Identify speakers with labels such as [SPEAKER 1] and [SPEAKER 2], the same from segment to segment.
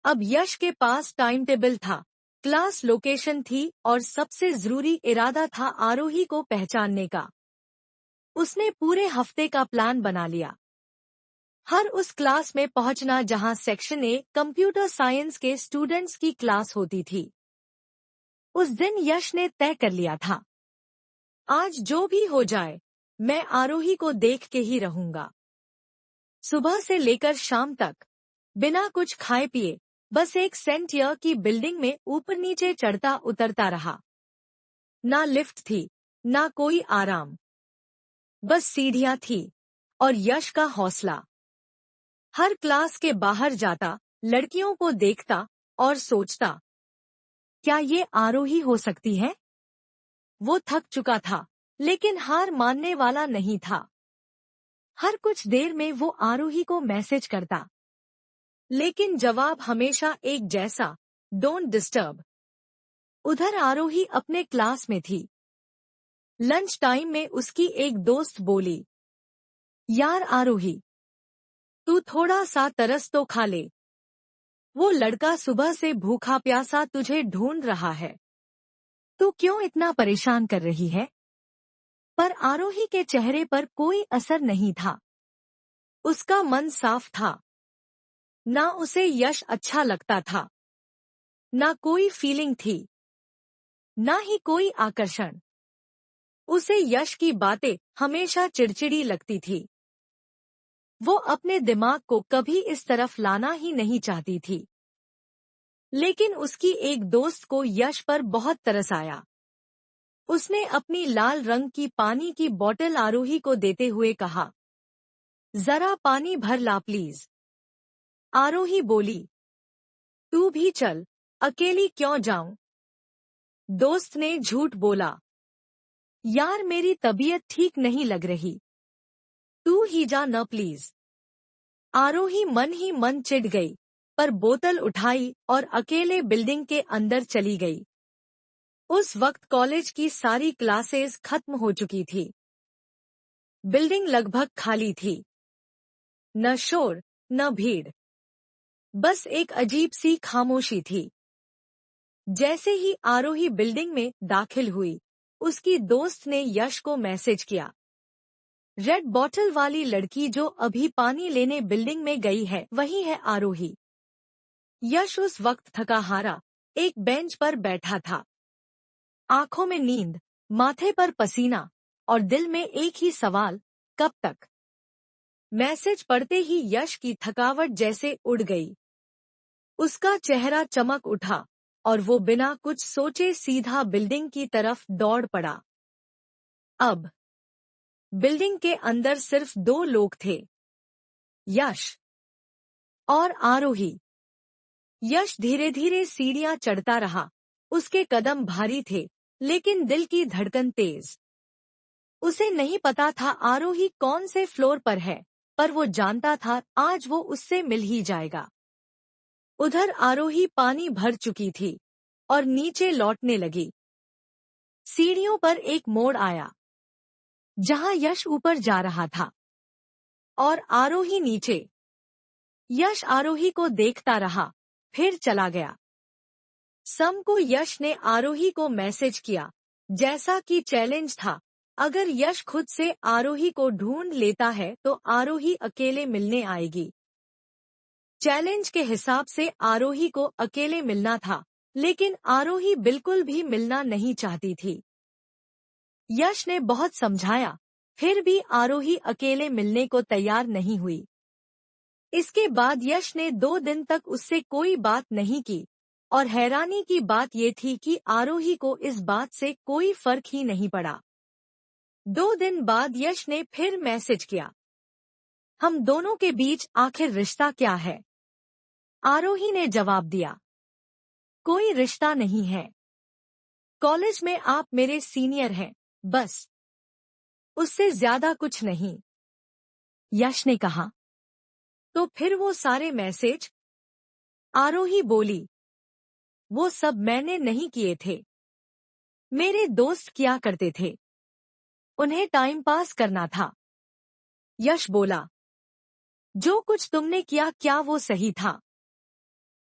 [SPEAKER 1] अब यश के पास time table था, क्लास लोकेशन थी और सबसे जरूरी इरादा था आरोही को पहचानने का। उसने पूरे हफ्ते का प्लान बना लिया। हर उस क्लास में पहुंचना जहां सेक्शन ए कंप्यूटर साइंस के स्टूडेंट्स की क्लास होती थी। उस दिन यश ने तय कर लिया था, आज जो भी हो जाए मैं आरोही को देख के ही रहूंगा। सुबह से लेकर शाम तक बिना कुछ खाए पिए बस एक सेंट ईयर की बिल्डिंग में ऊपर नीचे चढ़ता उतरता रहा। ना लिफ्ट थी, ना कोई आराम, बस सीढ़ियां थी और यश का हौसला। हर क्लास के बाहर जाता, लड़कियों को देखता और सोचता, क्या ये आरोही हो सकती है? वो थक चुका था, लेकिन हार मानने वाला नहीं था। हर कुछ देर में वो आरोही को मैसेज करता, लेकिन जवाब हमेशा एक जैसा, डोंट डिस्टर्ब। उधर आरोही अपने क्लास में थी। लंच टाइम में उसकी एक दोस्त बोली, यार आरोही, तू थोड़ा सा तरस तो खा ले। वो लड़का सुबह से भूखा प्यासा तुझे ढूंढ रहा है। तू क्यों इतना परेशान कर रही है? पर आरोही के चेहरे पर कोई असर नहीं था। उसका मन साफ था। ना उसे यश अच्छा लगता था, ना कोई फीलिंग थी, ना ही कोई आकर्षण। उसे यश की बातें हमेशा चिड़चिड़ी लगती थी। वो अपने दिमाग को कभी इस तरफ लाना ही नहीं चाहती थी। लेकिन उसकी एक दोस्त को यश पर बहुत तरस आया। उसने अपनी लाल रंग की पानी की बोतल आरोही को देते हुए कहा, जरा पानी भर ला प्लीज। आरोही बोली, तू भी चल, अकेली क्यों जाऊं? दोस्त ने झूठ बोला, यार मेरी तबीयत ठीक नहीं लग रही, तू ही जा न प्लीज। आरोही मन ही मन चिढ़ गई, पर बोतल उठाई और अकेले बिल्डिंग के अंदर चली गई। उस वक्त कॉलेज की सारी क्लासेस खत्म हो चुकी थी। बिल्डिंग लगभग खाली थी। न शोर, न भीड़, बस एक अजीब सी खामोशी थी। जैसे ही आरोही बिल्डिंग में दाखिल हुई, उसकी दोस्त ने यश को मैसेज किया, रेड बॉटल वाली लड़की जो अभी पानी लेने बिल्डिंग में गई है वही है आरोही। यश उस वक्त थका हारा एक बेंच पर बैठा था। आंखों में नींद, माथे पर पसीना और दिल में एक ही सवाल, कब तक? मैसेज पढ़ते ही यश की थकावट जैसे उड़ गई। उसका चेहरा चमक उठा और वो बिना कुछ सोचे सीधा बिल्डिंग की तरफ दौड़ पड़ा। अब बिल्डिंग के अंदर सिर्फ दो लोग थे, यश और आरोही। यश धीरे धीरे सीढ़ियां चढ़ता रहा। उसके कदम भारी थे, लेकिन दिल की धड़कन तेज। उसे नहीं पता था आरोही कौन से फ्लोर पर है, पर वो जानता था आज वो उससे मिल ही जाएगा। उधर आरोही पानी भर चुकी थी और नीचे लौटने लगी। सीढ़ियों पर एक मोड़ आया, जहां यश ऊपर जा रहा था और आरोही नीचे। यश आरोही को देखता रहा, फिर चला गया। शाम को यश ने आरोही को मैसेज किया, जैसा कि चैलेंज था। अगर यश खुद से आरोही को ढूंढ लेता है तो आरोही अकेले मिलने आएगी। चैलेंज के हिसाब से आरोही को अकेले मिलना था, लेकिन आरोही बिल्कुल भी मिलना नहीं चाहती थी। यश ने बहुत समझाया, फिर भी आरोही अकेले मिलने को तैयार नहीं हुई। इसके बाद यश ने 2 दिन तक उससे कोई बात नहीं की, और हैरानी की बात ये थी कि आरोही को इस बात से कोई फर्क ही नहीं पड़ा। 2 दिन बाद यश ने फिर मैसेज किया, हम दोनों के बीच आखिर रिश्ता क्या है? आरोही ने जवाब दिया, कोई रिश्ता नहीं है। कॉलेज में आप मेरे सीनियर हैं, बस, उससे ज्यादा कुछ नहीं। यश ने कहा, तो फिर वो सारे मैसेज? आरोही बोली, वो सब मैंने नहीं किए थे, मेरे दोस्त किया करते थे, उन्हें टाइम पास करना था। यश बोला, जो कुछ तुमने किया क्या वो सही था?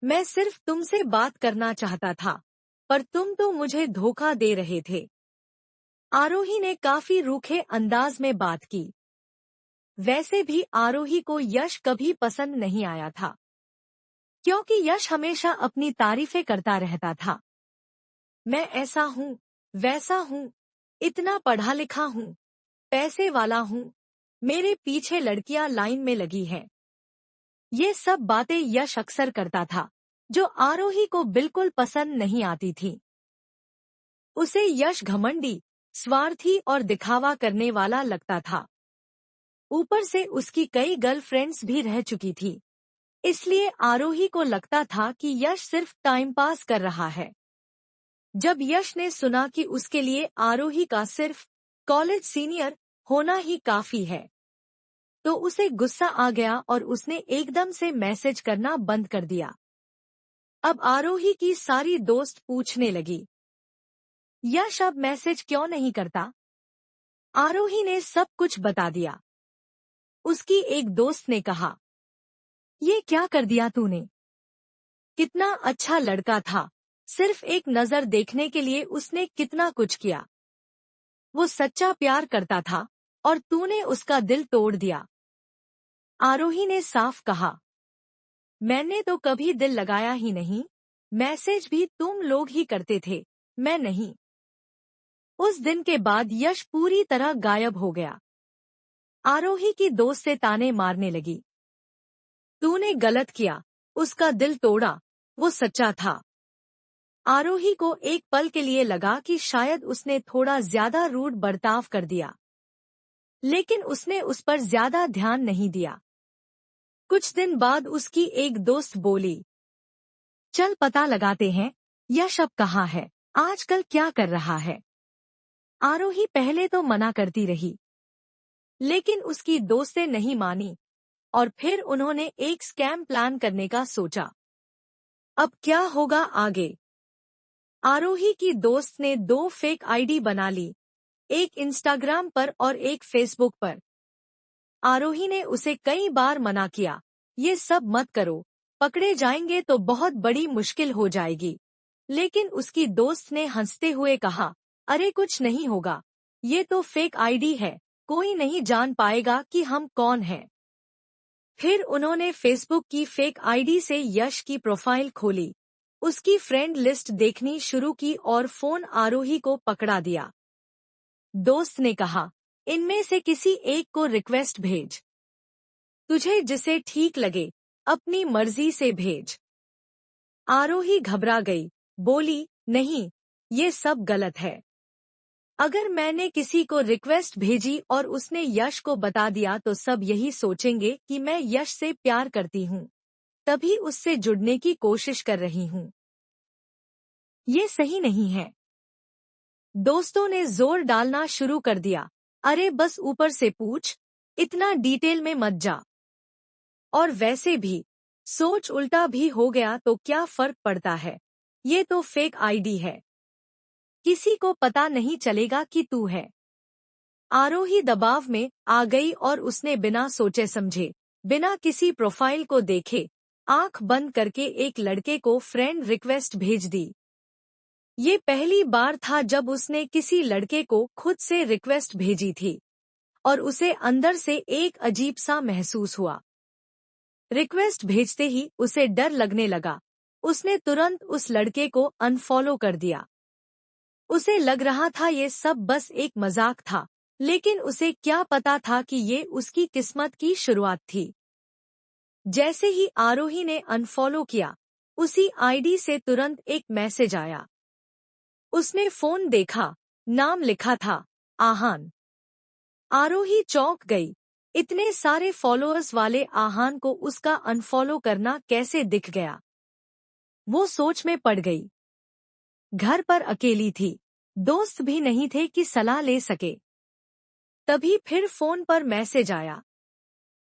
[SPEAKER 1] मैं सिर्फ तुमसे बात करना चाहता था, पर तुम तो मुझे धोखा दे रहे थे। आरोही ने काफी रूखे अंदाज में बात की। वैसे भी आरोही को यश कभी पसंद नहीं आया था, क्योंकि यश हमेशा अपनी तारीफें करता रहता था। मैं ऐसा हूँ, वैसा हूँ, इतना पढ़ा लिखा हूँ, पैसे वाला हूँ, मेरे पीछे लड़कियां लाइन में लगी हैं। ये सब बातें यश अक्सर करता था, जो आरोही को बिल्कुल पसंद नहीं आती थी। उसे यश घमंडी, स्वार्थी और दिखावा करने वाला लगता था। ऊपर से उसकी कई गर्लफ्रेंड्स भी रह चुकी थी, इसलिए आरोही को लगता था कि यश सिर्फ टाइम पास कर रहा है। जब यश ने सुना कि उसके लिए आरोही का सिर्फ कॉलेज सीनियर होना ही काफी है, तो उसे गुस्सा आ गया और उसने एकदम से मैसेज करना बंद कर दिया। अब आरोही की सारी दोस्त पूछने लगी, यश अब मैसेज क्यों नहीं करता? आरोही ने सब कुछ बता दिया। उसकी एक दोस्त ने कहा, ये क्या कर दिया तूने? कितना अच्छा लड़का था, सिर्फ एक नजर देखने के लिए उसने कितना कुछ किया। वो सच्चा प्यार करता था और तूने उसका दिल तोड़ दिया। आरोही ने साफ कहा, मैंने तो कभी दिल लगाया ही नहीं, मैसेज भी तुम लोग ही करते थे, मैं नहीं। उस दिन के बाद यश पूरी तरह गायब हो गया। आरोही की दोस्त से ताने मारने लगी, तूने गलत किया, उसका दिल तोड़ा, वो सच्चा था। आरोही को एक पल के लिए लगा कि शायद उसने थोड़ा ज्यादा रूड बर्ताव कर दिया, लेकिन उसने उस पर ज्यादा ध्यान नहीं दिया। कुछ दिन बाद उसकी एक दोस्त बोली, चल पता लगाते हैं, यश अब कहाँ है, आजकल क्या कर रहा है। आरोही पहले तो मना करती रही, लेकिन उसकी दोस्तें नहीं मानी और फिर उन्होंने एक स्कैम प्लान करने का सोचा। अब क्या होगा आगे? आरोही की दोस्त ने 2 फेक आईडी बना ली, एक इंस्टाग्राम पर और एक फेसबुक पर। आरोही ने उसे कई बार मना किया, ये सब मत करो, पकड़े जाएंगे तो बहुत बड़ी मुश्किल हो जाएगी। लेकिन उसकी दोस्त ने हंसते हुए कहा, अरे कुछ नहीं होगा, ये तो फेक आईडी है, कोई नहीं जान पाएगा कि हम कौन हैं। फिर उन्होंने फेसबुक की फेक आईडी से यश की प्रोफाइल खोली, उसकी फ्रेंड लिस्ट देखनी शुरू की और फोन आरोही को पकड़ा दिया। दोस्त ने कहा, इनमें से किसी एक को रिक्वेस्ट भेज, तुझे जिसे ठीक लगे, अपनी मर्जी से भेज। आरोही घबरा गई, बोली, नहीं, ये सब गलत है। अगर मैंने किसी को रिक्वेस्ट भेजी और उसने यश को बता दिया तो सब यही सोचेंगे कि मैं यश से प्यार करती हूँ, तभी उससे जुड़ने की कोशिश कर रही हूँ। ये सही नहीं है। दोस्तों ने जोर डालना शुरू कर दिया, अरे बस ऊपर से पूछ, इतना डिटेल में मत जा। और वैसे भी सोच उल्टा भी हो गया तो क्या फर्क पड़ता है, ये तो फेक आईडी है, किसी को पता नहीं चलेगा कि तू है। आरोही दबाव में आ गई और उसने बिना सोचे समझे, बिना किसी प्रोफाइल को देखे, आंख बंद करके एक लड़के को फ्रेंड रिक्वेस्ट भेज दी। ये पहली बार था जब उसने किसी लड़के को खुद से रिक्वेस्ट भेजी थी और उसे अंदर से एक अजीब सा महसूस हुआ। रिक्वेस्ट भेजते ही उसे डर लगने लगा, उसने तुरंत उस लड़के को अनफॉलो कर दिया। उसे लग रहा था ये सब बस एक मजाक था, लेकिन उसे क्या पता था कि ये उसकी किस्मत की शुरुआत थी। जैसे ही आरोही ने अनफॉलो किया, उसी आईडी से तुरंत एक मैसेज आया। उसने फोन देखा, नाम लिखा था, आहान। आरोही चौंक गई, इतने सारे फॉलोअर्स वाले आहान को उसका अनफॉलो करना कैसे दिख गया। वो सोच में पड़ गई। घर पर अकेली थी, दोस्त भी नहीं थे कि सलाह ले सके। तभी फिर फोन पर मैसेज आया,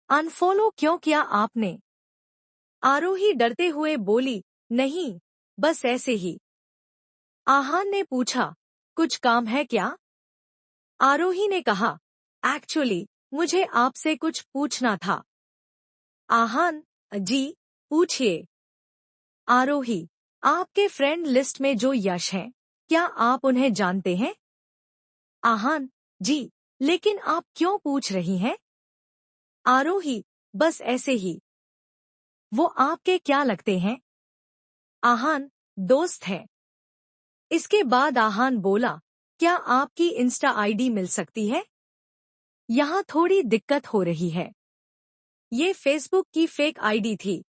[SPEAKER 1] अनफॉलो क्यों किया आपने? आरोही डरते हुए बोली, नहीं, बस ऐसे ही। आहान ने पूछा, कुछ काम है क्या? आरोही ने कहा, एक्चुअली मुझे आपसे कुछ पूछना था। आहान, जी, पूछिए। आरोही, आपके फ्रेंड लिस्ट में जो यश हैं, क्या आप उन्हें जानते हैं? आहान, जी, लेकिन आप क्यों पूछ रही हैं? आरोही, बस ऐसे ही। वो आपके क्या लगते हैं? आहान, दोस्त है। इसके बाद आहान बोला, क्या आपकी इंस्टा आईडी मिल सकती है? यहाँ थोड़ी दिक्कत हो रही है। ये फेसबुक की फेक आईडी थी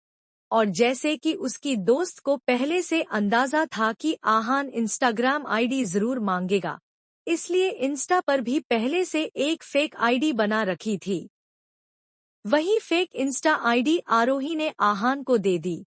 [SPEAKER 1] और जैसे कि उसकी दोस्त को पहले से अंदाजा था कि आहान इंस्टाग्राम आईडी जरूर मांगेगा, इसलिए इंस्टा पर भी पहले से एक फेक आईडी बना रखी थी। वही फेक इंस्टा आईडी आरोही ने आहान को दे दी।